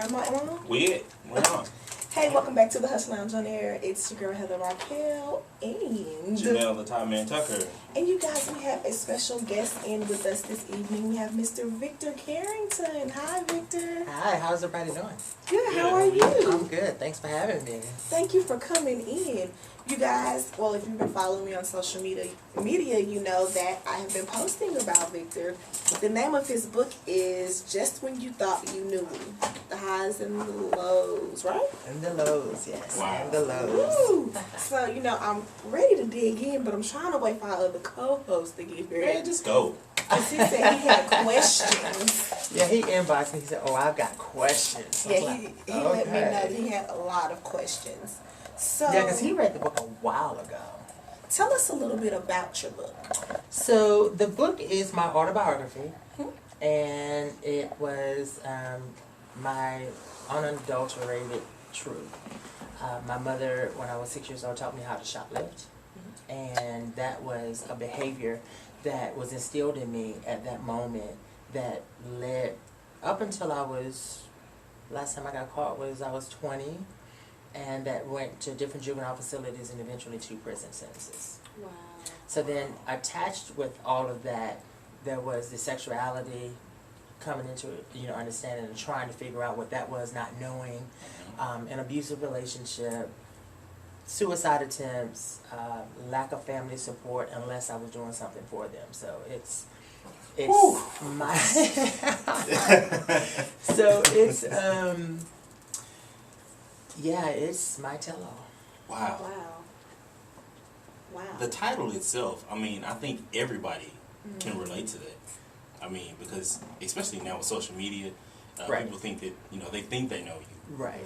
Am I on? We're on. Hey, welcome back to the Hustle Lounge on Air. It's your girl Heather Raquel and Janelle the Top Man Tucker. And you guys, we have a special guest in with us this evening. We have Mr. Victor Carrington. Hi, Victor. Hi, how's everybody doing? Good. How are you? I'm good. Thanks for having me. Thank you for coming in. You guys, well, if you've been following me on social media, you know that I have been posting about Victor. The name of his book is Just When You Thought You Knew Me. The highs and the lows, right? And the lows, yes. Wow. And the lows. Woo. So, you know, I'm ready to dig in, but I'm trying to wait for our other co-host to get here. Man, just go. Because he said he had questions. Yeah, he inboxed me. He said, "Oh, I've got questions." Yeah, I was he like, let me know that "Okay." he had a lot of questions. So, Yeah, because he read the book a while ago. tell us a little bit about your book. So the book is my autobiography, and it was my unadulterated truth. My mother, when I was 6 years old, taught me how to shoplift, and that was a behavior that was instilled in me at that moment that led up until last time I got caught was I was 20, and that went to different juvenile facilities and eventually 2 prison sentences. Wow. So then attached with all of that, there was the sexuality coming into it, understanding and trying to figure out what that was, not knowing, an abusive relationship, suicide attempts, lack of family support unless I was doing something for them. So it's my so it's it's my tell-all. Wow. Wow. The title itself, I mean, I think everybody can relate to that. I mean, because especially now with social media, Right. people think that, they think they know you. Right.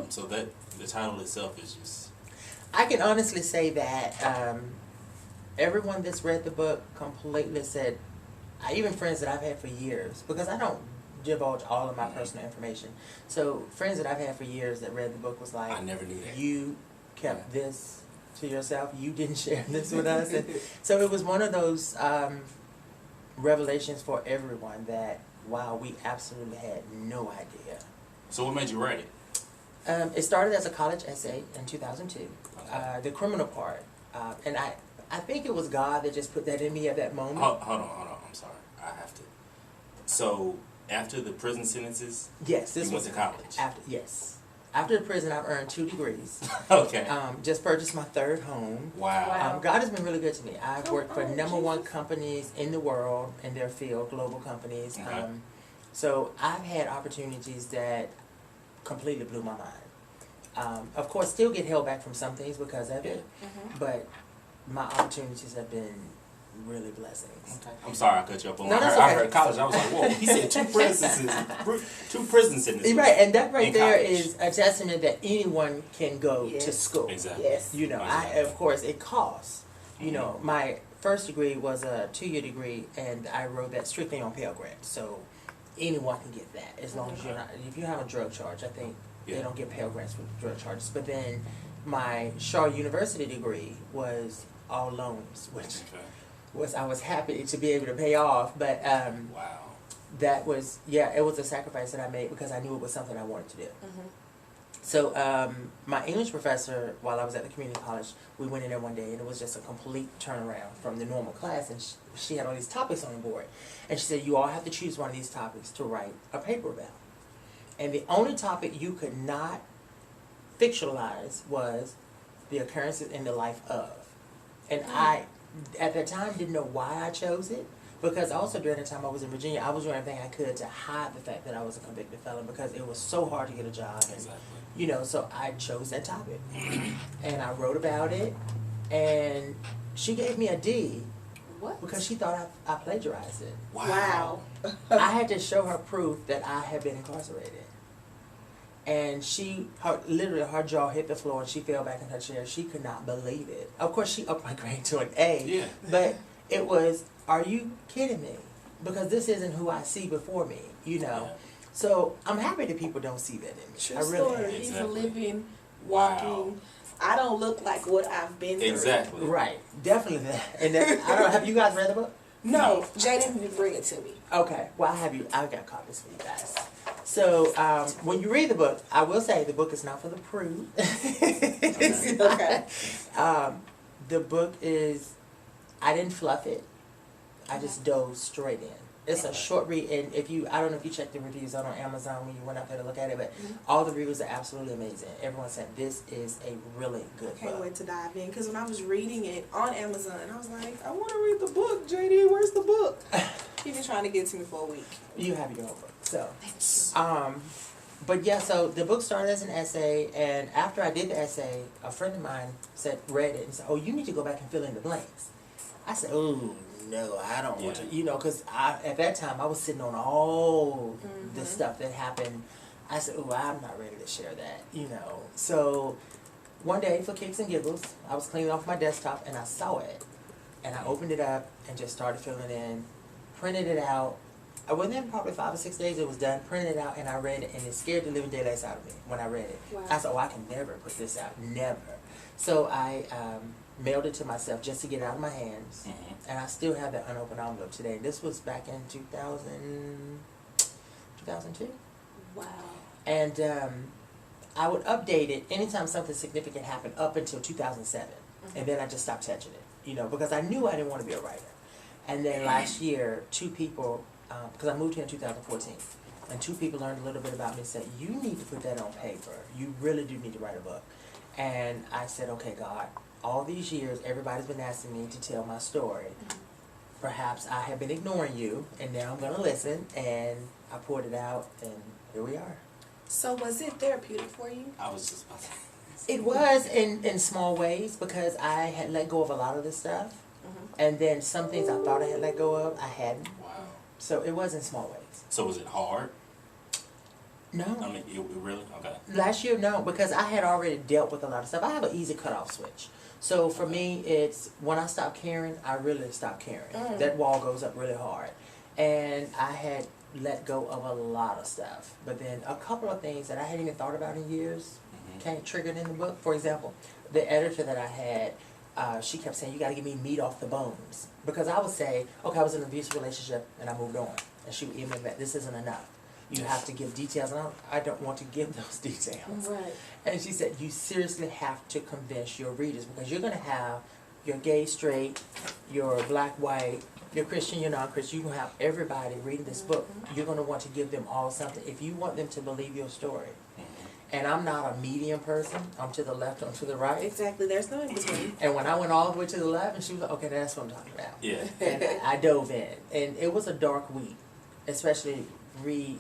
So that the title itself is just... I can honestly say that everyone that's read the book completely said, even friends that I've had for years, because I don't divulge all of my personal information. So friends that I've had for years that read the book was like, I never knew that. You kept this to yourself. You didn't share this with us. And so it was one of those revelations for everyone that, wow, we absolutely had no idea. So what made you write it? It started as a college essay in 2002. The criminal part, and I think it was God that just put that in me at that moment. Hold on. I'm sorry. I have to. So after the prison sentences, Yes, you went to college. After the prison, I've earned 2 degrees. Okay. Just purchased my 3rd home. Wow. God has been really good to me. I've worked for #1 companies in the world in their field, global companies. Okay. So I've had opportunities that completely blew my mind. Of course, still get held back from some things because of it, but my opportunities have been really blessings. Okay. I'm sorry I cut you up on No, that's I okay. heard college. I was like, whoa, he said 2 prison sentences. Right, and that right in there college. is a testament that anyone can go to school. Exactly. Yes. Of course, it costs. My first degree was a 2-year degree, and I wrote that strictly on Pell Grant. So anyone can get that as long as you're not. If you have a drug charge, I think they don't get Pell Grants for drug charges. But then my Shaw University degree was all loans, which I was happy to be able to pay off. But Wow. that was it was a sacrifice that I made because I knew it was something I wanted to do. So my English professor, while I was at the community college, we went in there one day and it was just a complete turnaround from the normal class, and she had all these topics on the board, and she said, you all have to choose one of these topics to write a paper about. And the only topic you could not fictionalize was the occurrences in the life of. And I, at that time, didn't know why I chose it, because also during the time I was in Virginia, I was doing everything I could to hide the fact that I was a convicted felon because it was so hard to get a job. And, Exactly. so I chose that topic. And I wrote about it, and she gave me a D. What? Because she thought I plagiarized it. Wow. I had to show her proof that I had been incarcerated. And literally her jaw hit the floor and she fell back in her chair. She could not believe it. Of course, she upped my grade to an A. Yeah. But it was, are you kidding me? Because this isn't who I see before me, Yeah. So I'm happy that people don't see that in me. True I really story. am. He's Exactly. living, walking. Wow. I don't look like what I've been through. Exactly. Right, definitely that. And have you guys read the book? No, Jay didn't bring it to me. Okay, well I've got copies for you guys. So when you read the book, I will say the book is not for the prude. Okay. The book is, I didn't fluff it. I just dove straight in. It's a short read, and I don't know if you checked the reviews out on Amazon when you went out there to look at it, but all the reviews are absolutely amazing. Everyone said this is a really good Can't book. wait to dive in, because when I was reading it on Amazon, I was like, I want to read the book, JD, where's the book? You've been trying to get it to me for a week. You have your own book, so. Thank you. But yeah, so the book started as an essay, and after I did the essay, a friend of mine read it and said, "Oh, you need to go back and fill in the blanks." I said, "Oh no, I don't want to," because at that time I was sitting on all the stuff that happened. I said, "Oh, I'm not ready to share that," So one day, for kicks and giggles, I was cleaning off my desktop and I saw it, and I opened it up and just started filling in, printed it out. Within probably 5 or 6 days, it was done, printed it out, and I read it, and it scared the living daylights out of me when I read it. Wow. I said, "Oh, I can never put this out, never." So I mailed it to myself just to get it out of my hands, and I still have that unopened envelope today. This was back in 2002. Wow. And I would update it anytime something significant happened up until 2007, and then I just stopped touching it, because I knew I didn't want to be a writer. And then last year, 2 people, because I moved here in 2014, and 2 people learned a little bit about me and said, "You need to put that on paper. You really do need to write a book." And I said, "Okay, God, all these years, everybody's been asking me to tell my story. Perhaps I have been ignoring you, and now I'm going to listen." And I poured it out, and here we are. So was it therapeutic for you? I was just about to. It was in small ways, because I had let go of a lot of this stuff. And then some things I thought I had let go of, I hadn't. Wow. So it was in small ways. So was it hard? No. I mean, it really? Okay. Last year, no, because I had already dealt with a lot of stuff. I have an easy cutoff switch. So for me, it's when I stop caring, I really stop caring. That wall goes up really hard. And I had let go of a lot of stuff. But then a couple of things that I hadn't even thought about in years came triggered in the book. For example, the editor that I had, she kept saying, "You got to give me meat off the bones." Because I would say, "Okay, I was in an abusive relationship and I moved on." And she would email me back, "This isn't enough. You have to give details." And I don't want to give those details. Right. And she said, "You seriously have to convince your readers, because you're going to have your gay, straight, your black, white, your Christian, your non-Christian. You're going to have everybody reading this book. You're going to want to give them all something if you want them to believe your story." And I'm not a medium person. I'm to the left, I'm to the right. Exactly. There's no in between. And when I went all the way to the left, and she was like, "Okay, that's what I'm talking about." Yeah. And I dove in. And it was a dark week, especially going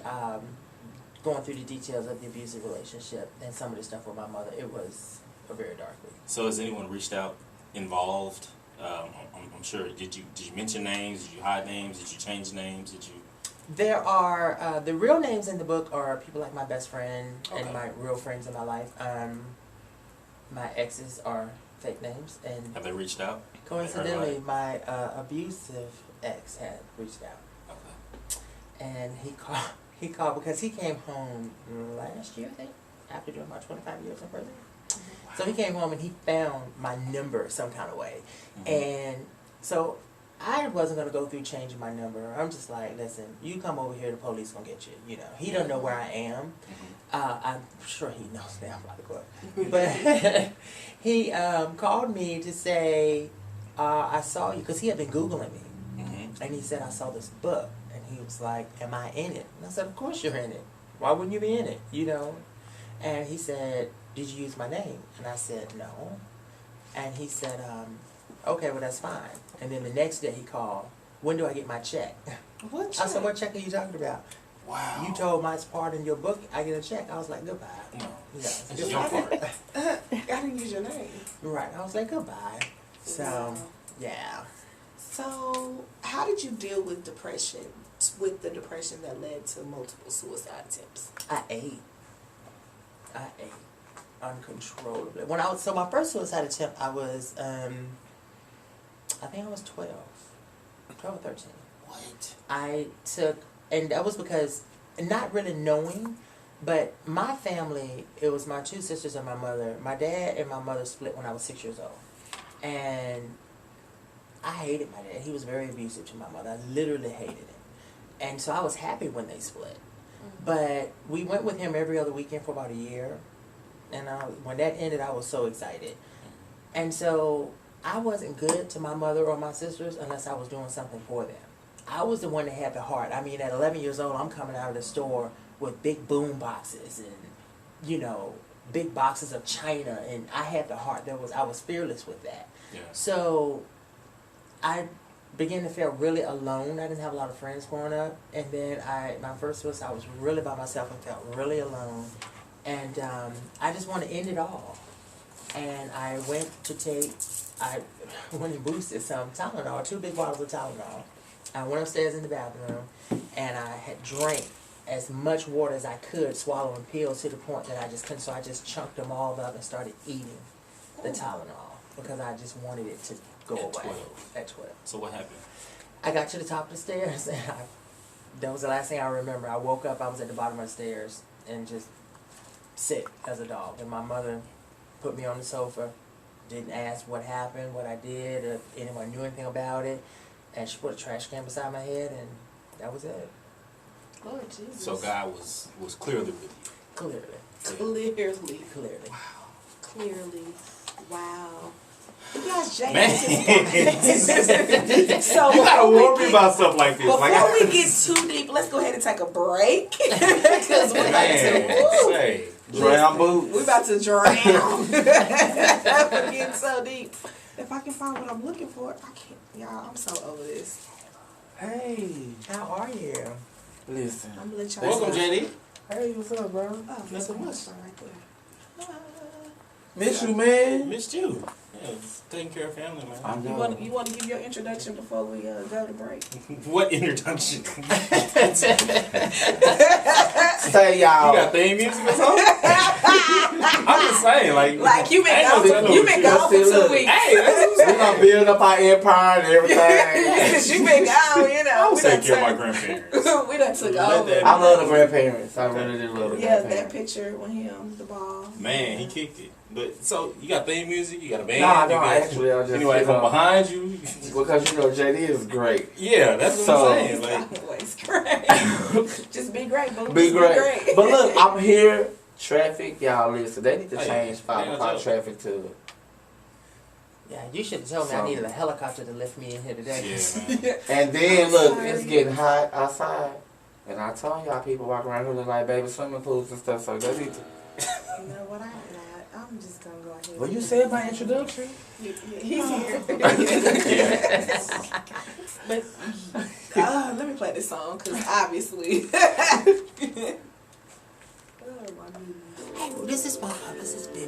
through the details of the abusive relationship and some of the stuff with my mother. It was a very dark week. So has anyone reached out, involved? I'm sure. Did you mention names? Did you hide names? Did you change names? Did you? There are, the real names in the book are people like my best friend and Okay. my real friends in my life. My exes are fake names, and Have they reached out? coincidentally, my abusive ex had reached out, Okay. and he called because he came home last year, I think, after doing about 25 years in prison. So he came home and he found my number some kind of way, and so I wasn't gonna go through changing my number. I'm just like, "Listen, you come over here, the police gonna get you." He don't know where I am. I'm sure he knows now, by the way. But he called me to say, "I saw you," because he had been Googling me, and he said, "I saw this book," and he was like, "Am I in it?" And I said, "Of course you're in it. Why wouldn't you be in it?" And he said, "Did you use my name?" And I said, "No." And he said, "Okay, well, that's fine." And then the next day he called, "When do I get my check?" What I check? said, "What check are you talking about?" Wow. "You told my part in your book, I get a check." I was like, "Goodbye." No. It's It's your your part. part. I didn't use your name. Right. I was like, "Goodbye." So, Wow. yeah. So, how did you deal with depression? With the depression that led to multiple suicide attempts? I ate uncontrollably. So my first suicide attempt, I was, I think I was 12 or 13. What? I took, and that was because, not really knowing, but my family, it was my 2 sisters and my mother. My dad and my mother split when I was 6 years old. And I hated my dad. He was very abusive to my mother. I literally hated him. And so I was happy when they split. But we went with him every other weekend for about a year. And when that ended, I was so excited. And so I wasn't good to my mother or my sisters unless I was doing something for them. I was the one that had the heart. I mean, at 11 years old, I'm coming out of the store with big boom boxes and, you know, big boxes of china, and I had the heart. I was fearless with that. Yeah. So I began to feel really alone. I didn't have a lot of friends growing up, and then my first was I was really by myself and felt really alone, and I just wanted to end it all. And I went and boosted some Tylenol, 2 big bottles of Tylenol. I went upstairs in the bathroom, and I had drank as much water as I could, swallowing pills to the point that I just couldn't. So I just chunked them all up and started eating the Tylenol because I just wanted it to go At away. 12. At 12. So what happened? I got to the top of the stairs, and that was the last thing I remember. I woke up, I was at the bottom of the stairs, and just sick as a dog. And my mother put me on the sofa, didn't ask what happened, what I did, or if anyone knew anything about it. And she put a trash can beside my head, and that was it. Lord Jesus. So God was clearly with you. Clearly. Clearly. Clearly. Clearly. Wow. You guys, Jay. Man. So You gotta before we warn me get- about stuff like this. Before we get too deep, let's go ahead and take a break. Because we're about Man, to, woo, say, Drown boots. we're about to drown. We're getting so deep. If I can find what I'm looking for, I can't. Y'all, I'm so over this. Hey, How are you? listen. I'm gonna let y'all welcome, know. JD. Hey, what's up, bro? Oh, Nothing that's much. right there. Miss you, man. Missed you. Yeah, taking care of family, man. I You know. want to give your introduction before we go to break? What introduction? You Say y'all. got theme music or something? I'm just saying, like Like you I ain't been gonna gone, tell you no been shit. gone for 2 weeks. Hey, that's We gonna build up our empire and everything. You been gone, you know. I was we done taking care of my took- grandparents. we done took Let over. that- I love the grandparents. I really do love the Yeah, that grandparents. picture with him, the ball. Man, he kicked it. But so you got theme music, you got a band. Nah, you no, got, actually, I just anybody you from know, behind you. because you know JD is great. Yeah, that's what So- I'm saying. Like, Always great. Just be great, boo. Be Just great. But look, I'm here. Traffic, y'all listen. They need to Hey, change 5 yeah, o'clock tell- traffic to. Yeah, you should have told me I So- needed a helicopter to lift me in here today. yeah, man. And then look, sorry. it's getting hot outside. And I told y'all people walk around here look like baby swimming pools and stuff. So they need to. You know what? I'm just gonna go ahead. Well, you said my introduction. He's here. Yeah. But let me play this song because obviously. Oh, my goodness. This is Bob. This is Bill.